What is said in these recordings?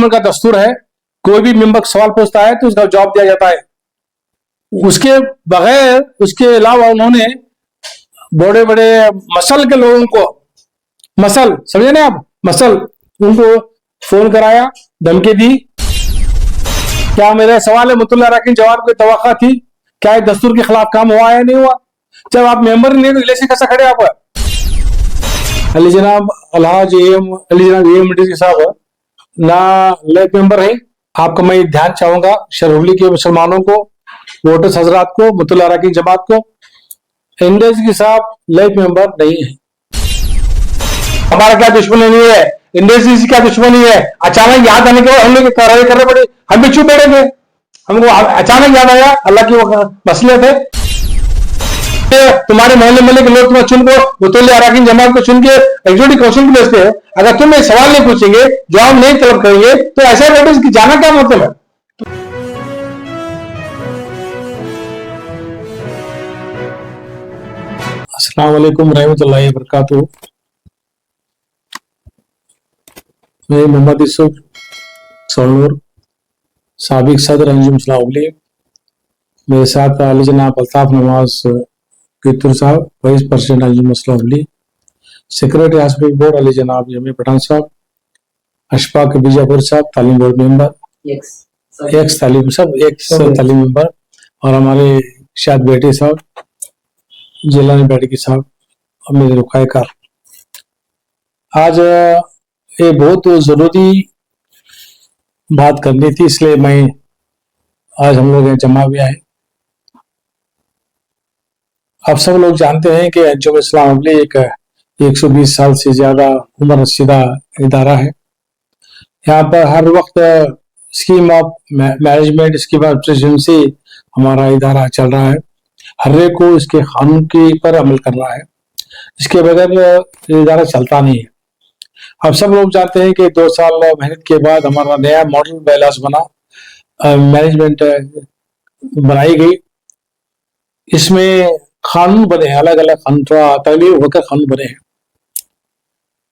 का दस्तूर है, कोई भी मेंबर सवाल पूछता है तो उसका जवाब दिया जाता है। उसके बगैर, उसके अलावा उन्होंने बड़े बड़े मसल के लोगों को, मसल समझे ना आप, मसल, उनको फोन कराया, धमकी दी। क्या मेरा सवाल है मुतल्ला अराकीन जवाब की तवक्का थी? क्या ये दस्तूर के खिलाफ काम हुआ या नहीं हुआ? जब आप मेंबर नहीं तो इलेक्शन कैसा खड़े आप? अली जनाब अलहाज अली जनाब एम साहब ना लेक मेंबर है। आपका मैं ध्यान चाहूंगा शरहुली के मुसलमानों को, वोटर्स हजरात को, मुतल्ला अराकीन जमात को, इंडस्ट्री साहब लेक मेंबर नहीं है। हमारा क्या दुश्मनी नहीं है, इंडस्ट्री से क्या दुश्मनी है? अचानक याद आने के बाद हम लोग कार्रवाई करने पड़ी, हम भी चुप बैठेंगे? हमको अचानक याद आया, अल्लाह की मसलियत है। तुम्हारे मोहल्ले मोहल्ले के लोग तुम्हें चुन को मुतल्ला अराकीन जमात को चुन के एग्जीक्यूटिव काउंसिल को भेजते हैं। अगर तुम एक सवाल नहीं पूछेंगे, जवाब नहीं तलब करेंगे, तो ऐसे नोटिस की जाना क्या मतलब है? अस्सलाम वालेकुम रहमतुल्लाहि व बरकातुहू। मैं मोहम्मद यूसुफ सोनूर, साबिक सदर अंजुम इस्लाह लीग। मेरे साथ अली जनाब Altaf Nawaz Kittur sahab, vice president Anjum Islah league, secretary Hasbi board Ali जनाब जमी पठान साहब, अशफाक बीजापुर साहब तालीम बोर्ड मेंबर, एक्स तालीम मेंबर, और हमारे शाद बेटी साहब, जिलानी बैठकी साहब और मेरे रुकायकार। आज ये बहुत जरूरी बात करनी थी, इसलिए मैं आज हम लोग जमा भी आए। आप सब लोग जानते हैं कि अंजुम इस्लाह लीग एक 120 साल से ज्यादा उम्र रसीदा इदारा है। यहाँ पर हर वक्त scheme of management, scheme of presidency हमारा इदारा चल रहा है। हर एक को इसके कानून के पर अमल करना है, इसके बगैर इदारा चलता नहीं है। आप सब लोग जानते हैं कि 2 साल मेहनत के बाद हमारा नया मॉडल बैलास बना, मैनेजमेंट बनाई गई। इसमें कानून बने हैं, अलग अलग कानून तगलीफ होकर कानून बने हैं।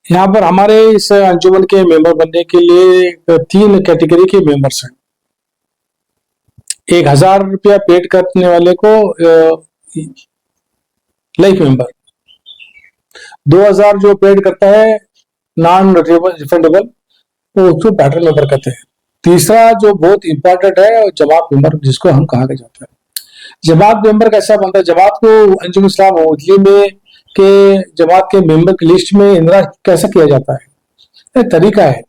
यहाँ पर हमारे इस अंजुमन के मेंबर बनने के लिए 3 कैटेगरी के मेंबर्स हैं। 1000 रुपया पेड करने वाले को लाइफ मेंबर, 2000 जो पेड करता है नॉन रिफंडेबल, वो उसको पैटर्न मेंबर कहते हैं। तीसरा जो बहुत इंपॉर्टेंट है, जमात मेंबर, जिसको हम कहा जाता है। जमात मेंबर कैसा बनता है? जमात को अंजुम इस्लाह में के जमात के मेंबर की लिस्ट में इंदराज कैसे किया जाता है? एक तरीका है।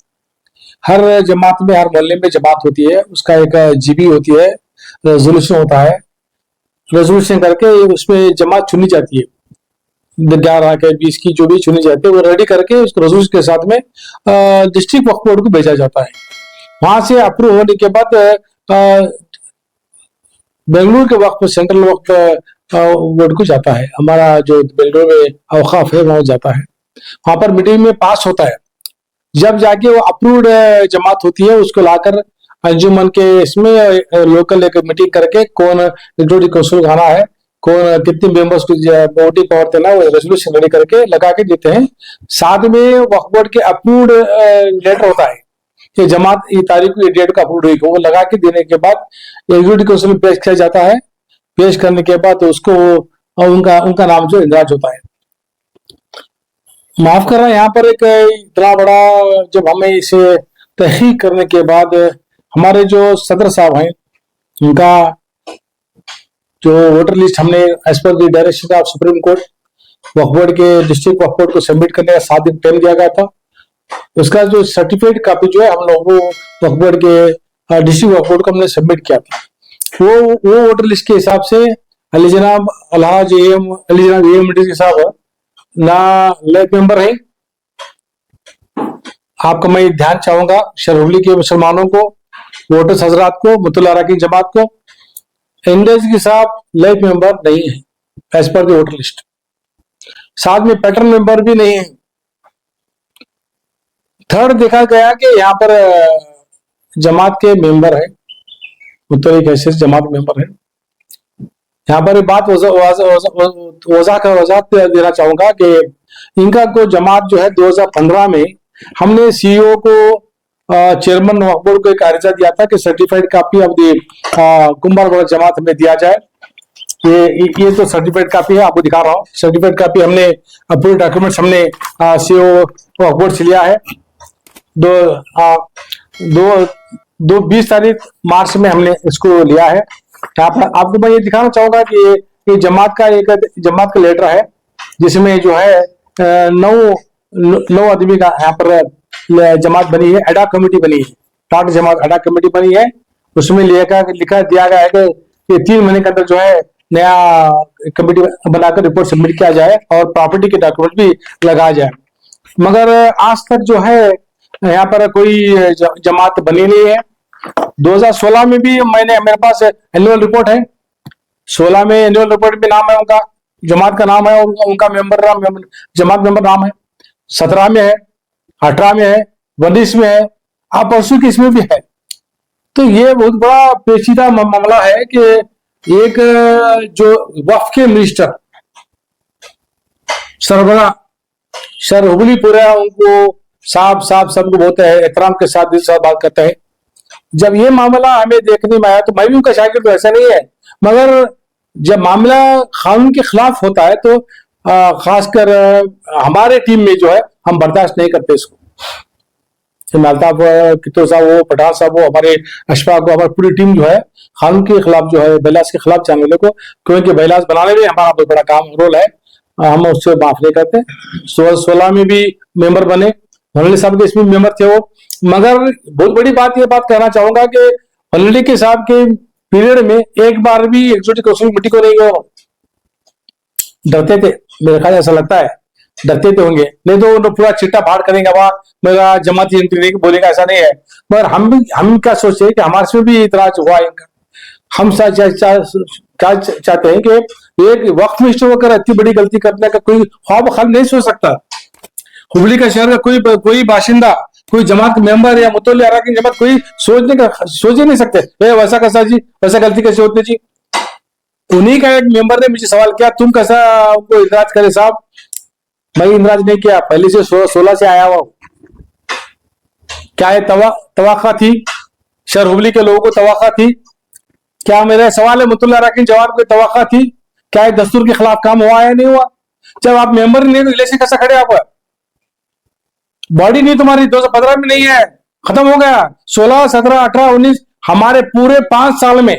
हर जमात में, हर मोहल्ले में जमात होती है, उसका एक जीबी होती है, रेजोल्यूशन होता है। रेजोल्यूशन करके उसमें जमात चुनी जाती है, 11 के 20 की जो भी चुनी जाती है, वो रेडी करके उसको रेजोल्यूशन के साथ में डिस्ट्रिक्ट वक्फ बोर्ड को भेजा जाता है। वहां से अप्रूव होने के बाद बेंगलुरु के वक्त सेंट्रल वक्त बोर्ड को जाता है। हमारा जो बेंगलुरु में औकाफ है वहां जाता है, वहां पर मीटिंग में पास होता है। जब जाके वो अप्रूव्ड जमात होती है, उसको लाकर अंजुमन के इसमें लोकल एक मीटिंग करके कौन एग्जीक्यूटिव काउंसिल आना है, कौन कितने मेंबर्स को वोटिंग पावर देना, वो रेजोल्यूशन रेडी करके लगा के देते हैं। साथ में वक्फ बोर्ड के अप्रूव्ड लेटर होता है कि जमात ये तारीख को, ये डेट का अप्रूव हुई, वो लगा के देने के बाद एग्जीक्यूटिव काउंसिल में पेश किया जाता है। पेश करने के बाद तो उसको उनका नाम जो इंदराज होता है। माफ कर रहा है, यहाँ पर एक इतना बड़ा, जब हमें इसे तहकीक करने के बाद हमारे जो सदर साहब हैं, उनका जो वोटर लिस्ट हमने as per the direction of Supreme Court Waqf board के डिस्ट्रिक्ट वक्फ बोर्ड को सबमिट करने का 7 दिन टाइम दिया गया था। उसका जो सर्टिफिकेट कॉपी जो है हम लोगों को वक्फ बोर्ड के डिस्ट्रिक्ट वक्फ बोर्ड को हमने सबमिट किया था। वो वोटर लिस्ट के हिसाब से अली जनाब अलहाज अली जनाब एम साहब ना लेक मेंबर है। आपका मैं ध्यान चाहूंगा शरहुली के मुसलमानों को, वोटर्स हजरात को, मुतल्ला अराकीन जमात को, इंडस्ट्री साहब लेक मेंबर नहीं है as per the voter list. साथ में पैटर्न मेंबर भी नहीं है। थर्ड देखा गया कि यहाँ पर जमात के मेंबर है, मुतल्लिक कैसे जमात मेंबर है। यहाँ पर बात वजाहत देना चाहूंगा कि इनका को जमात जो है 2015 में हमने सीईओ को चेयरमैन वक्फ बोर्ड को एक अर्जा दिया था कि certified copy of the Kumbhar board जमात हमें दिया जाए। ये तो सर्टिफाइड कॉपी है, आपको दिखा रहा हूँ। सर्टिफाइड कॉपी हमने पूरे डॉक्यूमेंट्स हमने सीओ वक्फ बोर्ड से लिया है। दो दो दो 20 तारीख मार्च में हमने इसको लिया है। यहाँ पर आपको मैं ये दिखाना चाहूंगा कि ये जमात का लेटर है, जिसमें जो है 9 आदमी का यहाँ पर जमात बनी है, एडा कमेटी बनी है, टाट जमात एडा कमेटी बनी है। उसमें लिखा दिया गया है कि 3 महीने के अंदर जो है नया कमेटी बनाकर रिपोर्ट सबमिट किया जाए और प्रॉपर्टी के डॉक्यूमेंट भी लगाया जाए। मगर आज तक जो है यहाँ पर कोई जमात बनी नहीं है। 2016 में भी मेरे पास एनुअल रिपोर्ट है। 16 में एनुअल रिपोर्ट में नाम है उनका, जमात का नाम है, उनका जमात मेंबर नाम है। 17 में है, 18 में है, 19 में है, आप परसों की इसमें भी है। तो ये बहुत बड़ा पेचीदा मामला है कि एक जो वक्फ के मिनिस्टर सरबरा सर हुबली पूरा उनको साहब सबको बहुत एहतराम के साथ दिल से बात करते हैं। जब ये मामला हमें देखने में आया तो मैं भी उनका शागिर्द तो ऐसा नहीं है, मगर जब मामला कानून के खिलाफ होता है तो खासकर हमारे टीम में जो है हम बर्दाश्त नहीं करते इसको। अल्ताफ कितो साहब हो, पठान साहब हो, हमारे अशफाक हो, हमारी पूरी टीम जो है कानून के खिलाफ जो है बैलास के खिलाफ चैनलों को, क्योंकि बैलास बनाने में हमारा बहुत बड़ा काम रोल है, हम उससे माफ नहीं करते। 16 में भी मेंबर बने, हल्ली साहब के इसमें मेंबर थे वो। मगर बहुत बड़ी बात, ये बात कहना चाहूंगा कि हल्ली के साहब के पीरियड में एक बार भी एग्जीक्यूटिव काउंसिल मीटिंग को नहीं गए, डरते थे, मेरे ख्याल ऐसा लगता है डरते थे होंगे, नहीं तो पूरा चिट्टा फाड़ करेंगे, वहां मेरा जमाती एंट्री बोलेगा, ऐसा नहीं है। मगर हम क्या सोचते हैं कि हमारे से भी इतराज हुआ इनका। हम क्या चाहते हैं कि एक वक्फ मिनिस्टर होकर इतनी बड़ी गलती करने का कोई ख्वाब ख्याल नहीं सोच सकता। हुबली का शहर का कोई बाशिंदा, कोई जमात मेंबर या मुतल्ली अरकान जमात कोई सोच ही नहीं सकते वैसा कैसा जी, वैसा गलती कैसे होती जी। उन्हीं का एक मेंबर ने मुझे सवाल किया, तुम कैसा उनको इंतराज करे साहब। मैं इंतराज नहीं किया, पहले से 16 से आया हुआ। क्या है तवाखा थी, शहर हुबली के लोगों को तवाखा थी? क्या मेरा सवाल है मुतल्ली अरकान जमात को तवाखा थी? क्या है दस्तूर के खिलाफ काम हुआ या नहीं हुआ? जब आप मेंबर नहीं तो इलेक्शन कैसा खड़े आप? बॉडी नहीं तुम्हारी 2015 में नहीं है, खत्म हो गया। 16, 17, 18, 19 हमारे पूरे 5 साल में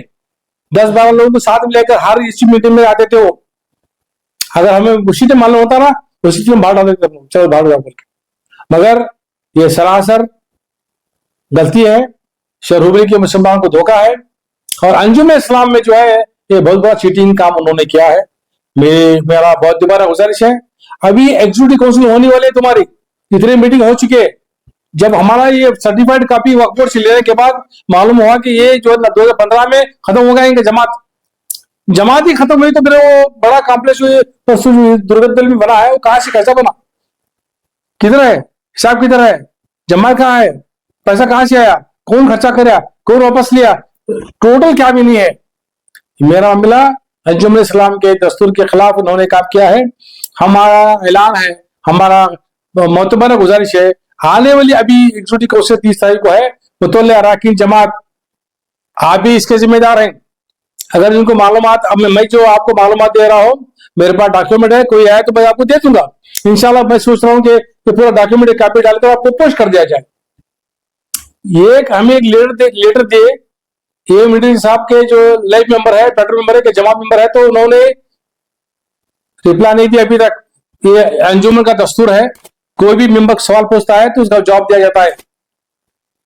10-12 लोगों को साथ में लेकर हर इसी मीटिंग में आते थे वो। अगर हमें उसी से मालूम होता ना, उसी से बाहर डाल देते, चलो भाग जाओ करके। मगर ये सरासर गलती है, शहर हुबली के मुसलमान को धोखा है, और अंजुम इस्लाम में जो है ये बहुत बड़ा चीटिंग काम उन्होंने किया है। मेरा बहुत दोबारा गुजारिश है, अभी एग्जीक्यूटिव काउंसिल होने वाले तुम्हारी इतनी मीटिंग हो चुके हैं। जब हमारा ये सर्टिफाइड कॉपी वक्फ बोर्ड से लेने के बाद मालूम हुआ कि ये जो 2015 में खत्म हो गया इनका जमात ही खत्म हुई, तो फिर वो बड़ा कॉम्प्लेक्स दुर्गत में बना है, वो कहां से कैसा बना, किधर है हिसाब, किधर है जमात, कहाँ है पैसा, कहां से आया, कौन खर्चा कराया, कौन वापस लिया, टोटल क्या भी नहीं है। मेरा मामला अंजुम इस्लाम के दस्तूर के खिलाफ उन्होंने काम किया है। हमारा ऐलान है, हमारा मोतबर गुजारिश है, आने वाली अभी एग्जीक्यूटिव काउंसिल 30 तारीख को है, मुतल्ली अरकान जमात आप भी इसके जिम्मेदार हैं। अगर इनको मालूमात, अब मैं जो आपको मालूमात दे रहा हूं, मेरे पास डॉक्यूमेंट है, कोई आए तो मैं आपको दे दूंगा इंशाल्लाह। मैं सोच रहा हूं कि पूरा डॉक्यूमेंट कॉपी डालकर आपको पोस्ट कर दिया जाए। ये हमें एक लेटर दे, ये मीटिंग साहब के जो लाइफ मेंबर है, पेट्रोल मेंबर है, के जमात मेंबर है, तो उन्होंने रिप्लाई नहीं दिया अभी तक। ये अंजुमन का दस्तूर है, कोई भी मेंबर सवाल पूछता है तो उसका जवाब दिया जाता है।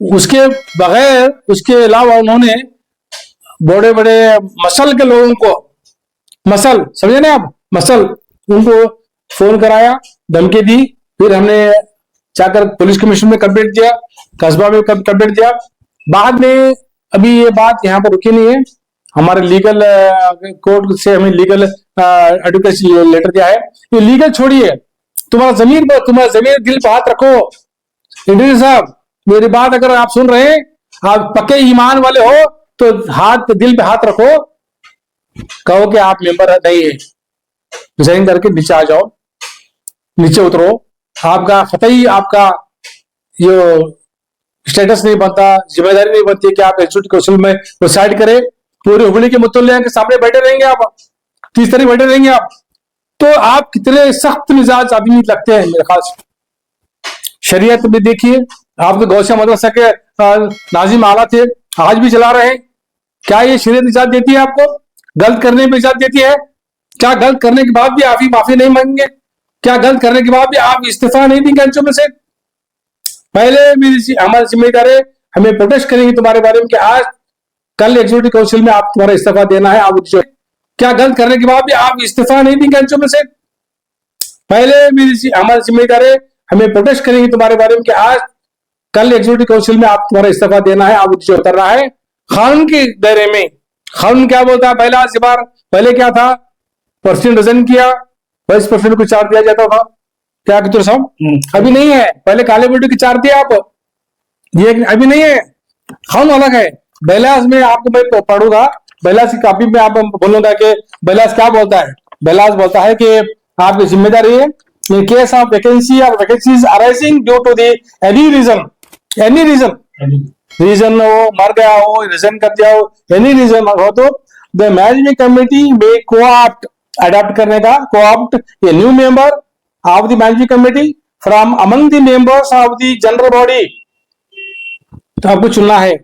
उसके बगैर, उसके अलावा उन्होंने बड़े बड़े मसल के लोगों को, मसल समझे ना आप, मसल उनको फोन कराया, धमकी दी, फिर हमने जाकर पुलिस कमिश्नर में कंप्लेंट दिया, कस्बा में कंप्लेंट दिया। बाद में अभी ये बात यहाँ पर रुकी नहीं है, हमारे लीगल कोर्ट से हमें लीगल एडवोकेसी लेटर दिया है। ये लीगल छोड़िए, तुम्हारा जमीन दिल पर हाथ रखो। इंजीनियर साहब मेरी बात अगर आप सुन रहे हैं, आप पक्के ईमान वाले हो तो दिल पे हाथ रखो, कहो कि आप मेंबर नहीं है, रिजाइन करके नीचे आ जाओ, नीचे उतरो। आपका कतई आपका ये स्टेटस नहीं बनता, जिम्मेदारी नहीं बनती कि आप एग्जीक्यूटिव काउंसिल में डिसाइड करें। पूरे हुबली के मुतल्लिया के सामने बैठे रहेंगे आप, 30 तारीख बैठे रहेंगे आप। तो आप कितने सख्त मिजाज आदमी लगते हैं मेरे ख्याल से। शरीयत में देखिए, आप तो गौसिया मदरसा के नाजिम आला थे, आज भी चला रहे हैं। क्या ये शरीयत इजाजत देती है आपको गलत करने में इजाजत देती है? क्या गलत करने के बाद भी आप ही माफी नहीं मांगेंगे? क्या गलत करने के बाद भी आप इस्तीफा नहीं देंगे अंचों में से? पहले मेरी हमारी जिम्मेदारी, हमें प्रोटेस्ट करेंगे तुम्हारे बारे में कि आज कल एग्जीक्यूटिव काउंसिल में आप तुम्हारा इस्तीफा देना है। आप क्या गलत करने के बाद भी आप इस्तीफा नहीं देंगे अंचों में से? पहले मेरी हमारी जिम्मेदारी, हमें प्रोटेस्ट करेंगे तुम्हारे बारे में कि आज कल एग्जीक्यूटिव काउंसिल में आप तुम्हारा इस्तीफा देना है। आप उतर रहा है कानून के दायरे में। कानून क्या बोलता है? पहला बार पहले क्या था? प्रेसिडेंट रिजाइन किया, वाइस प्रेसिडेंट को चार्ज दिया जाता था। क्या कितने साहब अभी नहीं है। पहले काले बेटे की चार्ज दिया आप, ये अभी नहीं है। कानून अलग है। बैलास में आपको मैं पढ़ूंगा, बैलास की कॉपी में आप बोलूंगा कि बैलास क्या बोलता है। बैलास बोलता है कि आपकी जिम्मेदारी है in case of vacancy or vacancies arising due to the any reason हो, मर गया हो, रिजाइन कर दिया हो, एनी रीजन हो, तो द मैनेजमेंट कमेटी में co-opt अडॉप्ट करने का, co-opt a new member of the managing committee from among the members of the general body। तो आपको चुनना है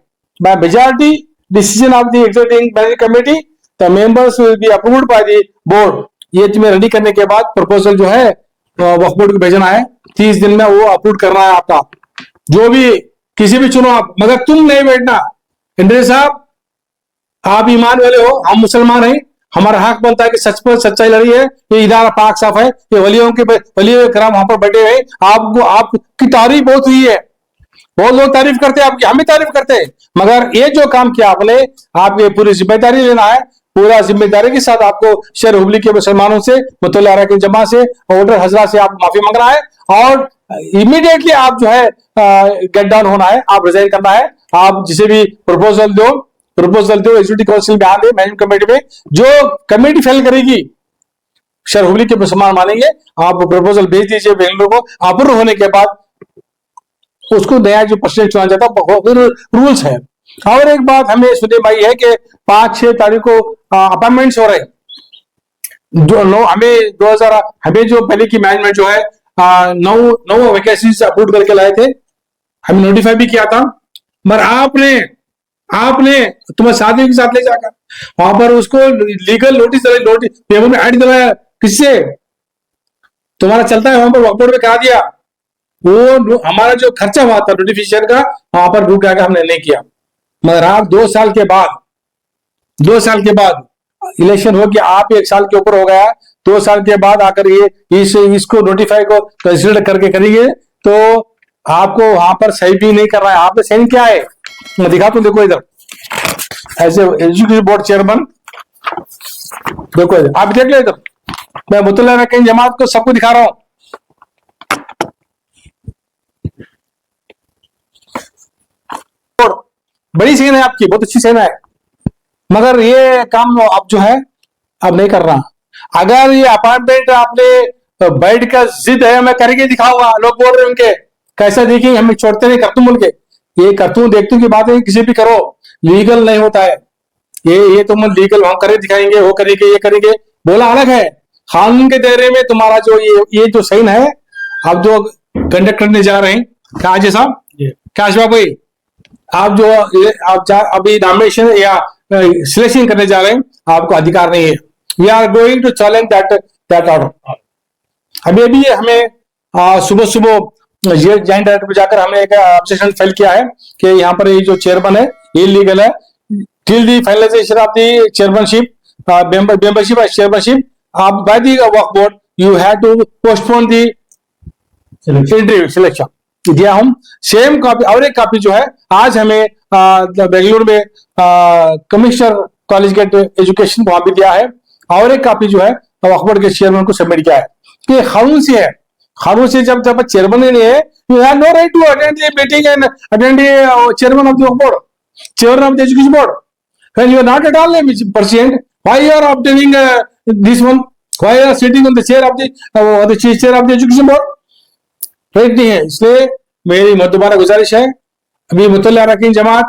by majority decision of the executive managing committee, the members will be approved by the board। ये तुम्हें ready करने के बाद proposal जो है वक्फ बोर्ड को भेजना है, 30 दिन में वो अप्रूव करना है आपका। जो भी किसी भी चुनो आप, मगर तुम नहीं बैठना। इंद्र साहब आप ईमान वाले हो, हम मुसलमान हैं, हमारा हक बनता है कि सच पर सच्चाई लड़ी है। ये इदारा पाक साफ है, ये वलियों कराम वहां पर बैठे हुए। आपको आपकी तारीफ बहुत हुई है, बहुत लोग तारीफ करते हैं आपकी, हम भी तारीफ करते हैं। मगर ये जो काम किया आपने, आप ये पूरी जिम्मेदारी लेना है। पूरा जिम्मेदारी के साथ आपको शहर हुबली के मुसलमानों से, मुतल्ला अरकान जमा से, ऑर्डर हजरा से आप माफी मांगना है और इमीडिएटली आप जो है गेट डाउन होना है, आप रिजाइन करना है। आप जिसे भी प्रपोजल दो एग्जीक्यूटिव काउंसिल में आगे मैनेजमेंट कमेटी में, जो कमेटी फेल करेगी शहर हुबली के मुसलमान मानेंगे। आप प्रपोजल भेज दीजिए बेंगलुरु को, अप्रूव होने के बाद उसको नया जो प्रेसिडेंट चुना जाता है, रूल्स है। और एक बात हमें सुनने में आई है कि 5-6 तारीख को अपॉइंटमेंट्स हो रहे हैं। हमें जो पहले की मैनेजमेंट जो है 9 वैकेंसीज अप्रूव करके लाए थे, हमें नोटिफाई भी किया था। मगर आपने तुम्हें साथी के साथ ले जाकर वहां पर उसको लीगल नोटिस पेपर में ऐड दिलाया। किससे? तुम्हारा चलता है वहां पर वक्फ बोर्ड में करा दिया। वो हमारा जो खर्चा हुआ था नोटिफिकेशन का, वहां पर रुक गया, हमने नहीं किया। मगर आप 2 साल के बाद इलेक्शन हो गया, आप 1 साल के ऊपर हो गया, 2 साल के बाद आकर ये इसको नोटिफाई को कंसिडर करके करेंगे, तो आपको वहां पर सही भी नहीं कर रहा है। आपने साइन क्या है मैं दिखा तो देखो इधर, एज एग्जीक्यूटिव बोर्ड चेयरमैन देखो इधर, आप देख लो इधर, मैं मुतल्ला अरकान जमात को सबको दिखा रहा हूं। बड़ी सेना है आपकी, बहुत अच्छी सेना है, मगर ये काम अब जो है अब नहीं कर रहा। अगर ये अपार्टमेंट आपने बैठ कर जिद है मैं करके दिखाऊंगा, लोग बोल रहे हैं उनके कैसा देखेंगे, हमें छोड़ते नहीं करतून बोल के। ये करतून देखतून की बात है, किसी भी करो लीगल नहीं होता है। ये तुम लीगल हम करे दिखाएंगे, वो करेंगे, ये करेंगे, बोला अलग है। कानून के दायरे में तुम्हारा जो ये जो साइन है, आप जो कंडक्ट करने जा रहे हैं, क्या अजय साहब, क्या अशफाक भाई, आप अभी नॉमिनेशन या सिलेक्शन करने जा रहे हैं, आपको अधिकार नहीं है। We are going to challenge that order. अभी हमें सुबह जॉइंट डायरेक्टर पे जाकर हमने एक ऑब्जेक्शन फाइल किया है कि यहाँ पर ये जो चेयरमैन है ये इलीगल है। Till the finalization of the chairmanship membership as chairmanship by the Waqf board, you have to postpone the interview selection. दिया हम सेम कॉपी, और एक कॉपी जो है आज हमें बेंगलुरु में कमिश्नर कॉलेज गेट एजुकेशन वहां भी दिया है, और एक कॉपी जो है वक्फ बोर्ड के चेयरमैन को सबमिट किया है। ये कानून से है, कानून से जब चेयरमैन नहीं है, you have no right to attend the meeting and attend the chairman of the Waqf board, chairman of the education board, when you are not at all a president, why you are obtaining this one, why you are sitting on the chair of the chair of the education board, right नहीं है। इसलिए मेरी दोबारा गुजारिश है, अभी मुतल्ला अरकान जमात,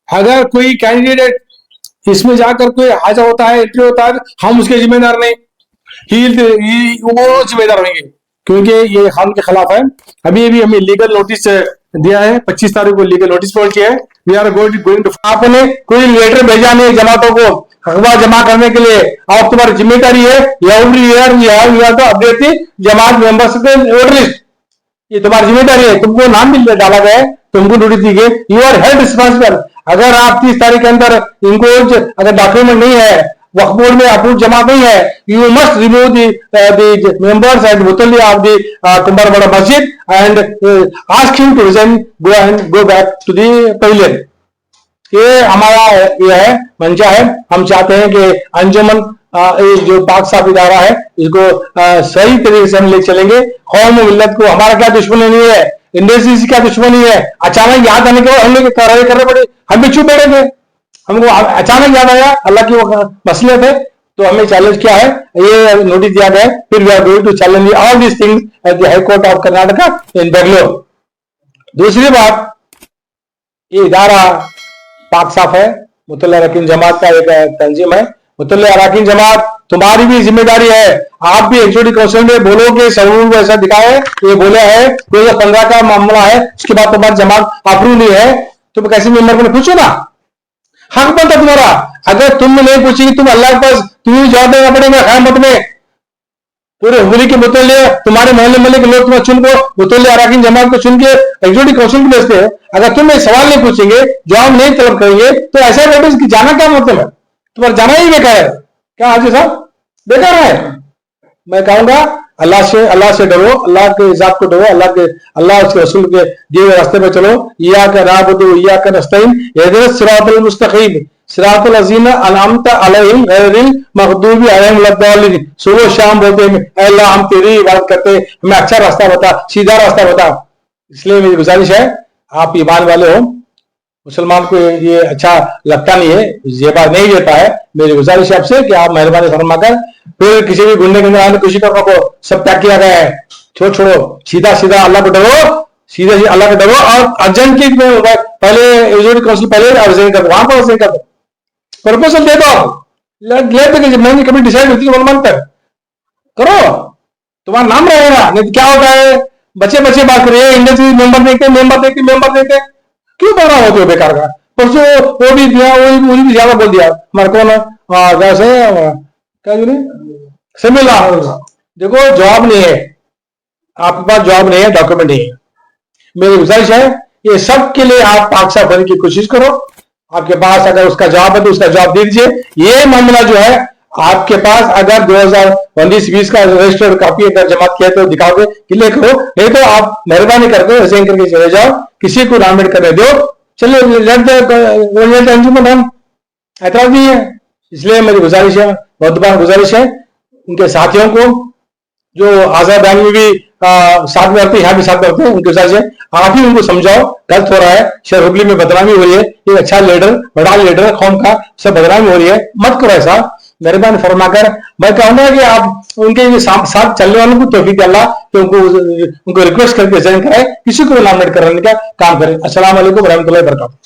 अगर कोई कैंडिडेट इसमें जाकर कोई हाजा होता है, एंट्री होता है, हम उसके जिम्मेदार नहीं, वो जिम्मेदार होंगे, क्योंकि ये कानून के खिलाफ है। अभी अभी हमें लीगल नोटिस दिया है, 25 तारीख को लीगल नोटिस पहुंची है। वी आर गोइंग टू, आपने कोई लेटर भेजा नहीं जमातों को अखबार जमा करने के लिए, और तुम्हारी जिम्मेदारी है every year you have to update the Jamaat members voter list, ये तुम्हारी जिम्मेदारी है। तुमको नाम भी डाला गया है, तुमको नोटिस दी गई, यू आर हेल्ड रिस्पॉन्सिबल। अगर आप 30 तारीख के अंदर इनको अगर डॉक्यूमेंट नहीं है, वक्फ बोर्ड में अप्रूव जमा नहीं है, you must remove the members and मुतल्ली ऑफ द कुंभार बड़ा मस्जिद and ask him to resign, go back to the pavilion. ये हमारा ये है मंशा है। हम चाहते हैं कि अंजुमन जो पाक साफ इदारा है इसको सही तरीके से हम ले चलेंगे। कौम मिल्लत को हमारा क्या दुश्मनी नहीं है, इंडस्ट्री क्या दुश्मनी है। अचानक याद आने के बाद हम लोग कार्रवाई करने पड़े, हम भी चुप बैठे थे, हमको अचानक याद आया, अल्लाह की वो मसले थे, तो हमें चैलेंज किया है, ये नोटिस दिया गया है। फिर we are going to challenge all this things at the high court of Karnataka in Bangalore. दूसरी बात, ये इदारा पाक साफ है, मुतल्ला अरकान जमात का एक तंजीम है। मुतल्ला अरकान जमात तुम्हारी भी जिम्मेदारी है, आप भी एचओडी काउंसिल में बोलो कि सबूत ऐसा दिखाए, ये बोला है 2015 का मामला है, उसके बाद तुम्हारी जमात अप्रूव नहीं है, तुम कैसे मेंबर को पूछो ना, हक बनता तुम्हारा। अगर तुम नहीं पूछेगी, तुम अल्लाह के पास तुम्हें जवाब देना पड़ेगा क़यामत में। पूरे हुजूरी के मुतल्ले तुम्हारे मोहल्ले के लोग तुम्हें चुन को मुतल्ला अरकान जमात को चुन के एग्जीक्यूटिव काउंसिल में भेजते हैं। अगर तुम सवाल नहीं पूछेंगे, जवाब नहीं तलब करेंगे, तो ऐसा नोटिस की जाना क्या मतलब है, तुम्हारा जाना ही बेकार है। क्या हाजी साहब, बेकार है। मैं कहूंगा अल्लाह से डरो, अल्लाह के इज़्ज़त को डरो, अल्लाह उसके रसूल के दिए हुए रास्ते पे चलो। इय्याका नअबुदु व इय्याका नस्तईन, इहदिनस सिरातल मुस्तकीम सिरातल लज़ीना अनअमता अलैहिम गैरिल मग़दूबि अलैहिम वलद्दालिन। सुबह शाम बोलते हैं अल्लाह हम तेरी इबादत करते, हमें अच्छा रास्ता बता, सीधा रास्ता बता। इसलिए मेरी गुजारिश है, आप ईमान वाले हो, मुसलमान को ये अच्छा लगता नहीं है, ये बात नहीं देता है। मेरी गुजारिश है आपसे कि आप मेहरबानी फरमाकर फिर किसी भी गुंडे के अंदर आने की कोशिश करने को सब त्याग किया गया है, छोड़ो, सीधा सीधा अल्लाह को डरो, सीधा अल्लाह को डरो। और अर्जेंट की पहले एग्जीक्यूटिव काउंसिल पहले अर्जेंट कर दो, वहां पर अर्जेंट कर दो, प्रपोजल दे दो, ले मैंने कभी डिसाइड होती है मन तक करो, तुम्हारा नाम रहेगा। नहीं क्या होता है, बच्चे बात करिए, इंडस्ट्री मेंबर देखते क्यों बना होते हो बेकार का। परसों वो भी दिया, वही भी ज्यादा बोल दिया, हमारे कौन वैसे क्या समीला, देखो जवाब नहीं है आपके पास, जवाब नहीं है, डॉक्यूमेंट नहीं है। मेरी गुजारिश है ये सब के लिए आप पाक साफ बनने की कोशिश करो। आपके पास अगर उसका जवाब है तो उसका जवाब दे दीजिए। ये मामला जो है आपके पास अगर 2019-20 का रजिस्टर्ड कॉपी अगर जमा किया तो दिखाओगे, क्लियर करो, नहीं तो आप मेहरबानी करके रिजाइन करके चले जाओ, किसी को नॉमिनेट करने दो, चलिए अंजुमन हम ऐतराज नहीं है। इसलिए मेरी गुजारिश है, बहुत बार गुजारिश है उनके साथियों को जो आजाद बैंक में भी साथ में रहते हैं, यहाँ भी साथ में रहते हैं, उनके गुजारिश है आप ही उनको समझाओ गलत हो रहा है, शहर हुबली में बदनामी हो रही है, एक अच्छा लीडर बड़ा लीडर है कौम का, सब बदनामी हो रही है, मत करो ऐसा, मेहरबानी फरमाकर। मैं कहूंगा कि आप उनके साथ चलने वालों को तौफीक अल्लाह कि उनको रिक्वेस्ट करके रिजाइन कराए, किसी को नॉमिनेट कराने का काम करें। अस्सलाम वालेकुम रहमतुल्लाहि व बरकातहू।